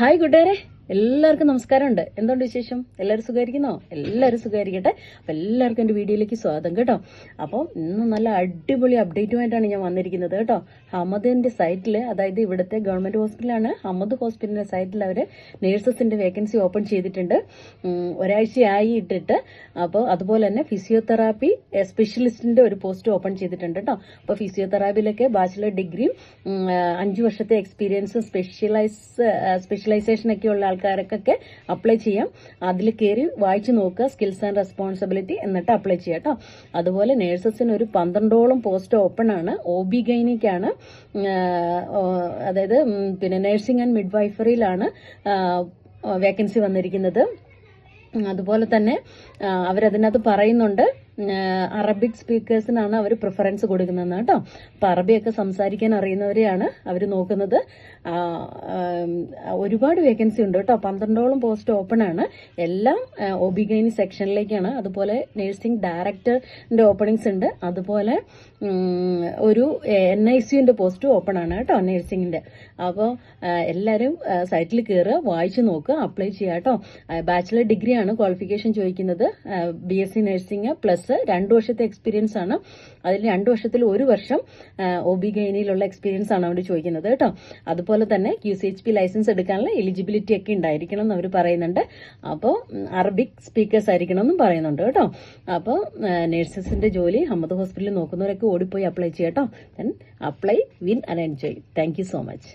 Hi കൂട്ടുകാരെ, എല്ലാവർക്കും നമസ്കാരമുണ്ട്. എന്തുകൊണ്ട് വിശേഷം? എല്ലാവരും സുഖമായിരിക്കുന്നോ? എല്ലാവരും സുഖമായിരിക്കട്ടെ. അപ്പം എല്ലാവർക്കും എൻ്റെ വീഡിയോയിലേക്ക് സ്വാഗതം കേട്ടോ. അപ്പോൾ ഇന്ന് നല്ല അടിപൊളി അപ്ഡേറ്റുമായിട്ടാണ് ഞാൻ വന്നിരിക്കുന്നത് കേട്ടോ. ഹമദിൻ്റെ സൈറ്റിൽ, അതായത് ഇവിടുത്തെ ഗവൺമെൻറ് ഹോസ്പിറ്റലാണ്, ഹമദ് ഹോസ്പിറ്റലിൻ്റെ സൈറ്റിൽ അവർ നേഴ്സസിൻ്റെ വേക്കൻസി ഓപ്പൺ ചെയ്തിട്ടുണ്ട്. ഒരാഴ്ചയായി ഇട്ടിട്ട്. അപ്പോൾ അതുപോലെ തന്നെ ഫിസിയോതെറാപ്പി സ്പെഷ്യലിസ്റ്റിൻ്റെ ഒരു പോസ്റ്റ് ഓപ്പൺ ചെയ്തിട്ടുണ്ട് കേട്ടോ. അപ്പോൾ ഫിസിയോതെറാപ്പിയിലൊക്കെ ബാച്ചിലർ ഡിഗ്രിയും 5 വർഷത്തെ എക്സ്പീരിയൻസും സ്പെഷ്യലൈസേഷനൊക്കെ ഉള്ള ആൾക്കാർക്കൊക്കെ അപ്ലൈ ചെയ്യാം. അതിൽ കയറി വായിച്ചു നോക്കുക, സ്കിൽസ് ആൻഡ് റെസ്പോൺസിബിലിറ്റി, എന്നിട്ട് അപ്ലൈ ചെയ്യാം കേട്ടോ. അതുപോലെ നേഴ്സസിന് ഒരു 12ഓളം പോസ്റ്റ് ഓപ്പൺ ആണ്. OB ഗൈനിക്കാണ്, അതായത് പിന്നെ നഴ്സിംഗ് ആൻഡ് മിഡ്വൈഫറിയിലാണ് വേക്കൻസി വന്നിരിക്കുന്നത്. അതുപോലെ തന്നെ അവരതിനകത്ത് പറയുന്നുണ്ട് അറബിക് സ്പീക്കേഴ്സിനാണ് അവർ പ്രിഫറൻസ് കൊടുക്കുന്നതെന്ന് കേട്ടോ. അപ്പം അറബിയൊക്കെ സംസാരിക്കാൻ അറിയുന്നവരെയാണ് അവർ നോക്കുന്നത്. ഒരുപാട് വേക്കൻസി ഉണ്ട് കേട്ടോ. 12ഓളം പോസ്റ്റ് ഓപ്പൺ ആണ്. എല്ലാം OB ഗൈനി സെക്ഷനിലേക്കാണ്. അതുപോലെ നഴ്സിംഗ് ഡയറക്ടറിന്റെ ഓപ്പണിങ്സ് ഉണ്ട്. അതുപോലെ ഒരു NICUന്റെ പോസ്റ്റ് ഓപ്പൺ ആണ് കേട്ടോ, നഴ്സിംഗിന്റെ. അപ്പോൾ എല്ലാവരും സൈറ്റിൽ കയറുക, വായിച്ചു നോക്കുക, അപ്ലൈ ചെയ്യുക കേട്ടോ. ബാച്ചിലർ ഡിഗ്രിയാണ് ക്വാളിഫിക്കേഷൻ ചോദിക്കുന്നത്. BSc നഴ്സിംഗ് പ്ലസ് 2 വർഷത്തെ എക്സ്പീരിയൻസ് ആണ്. അതിൽ 2 വർഷത്തിൽ 1 വർഷം OB ഗൈനിയിലുള്ള എക്സ്പീരിയൻസ് ആണ് അവർ ചോദിക്കുന്നത് കേട്ടോ. അതുപോലെ തന്നെ QCHP ലൈസൻസ് എടുക്കാനുള്ള എലിജിബിലിറ്റി ഒക്കെ ഉണ്ടായിരിക്കണം എന്ന് അവർ പറയുന്നുണ്ട്. അപ്പോൾ അറബിക് സ്പീക്കേഴ്സ് ആയിരിക്കണം എന്നും പറയുന്നുണ്ട് കേട്ടോ. അപ്പോൾ നഴ്സസിന്റെ ജോലി ഹമദ് ഹോസ്പിറ്റലിൽ നോക്കുന്നവരൊക്കെ ഓടിപ്പോയി അപ്ലൈ ചെയ്യാം കേട്ടോ. Then apply, win and enjoy. Thank you so much.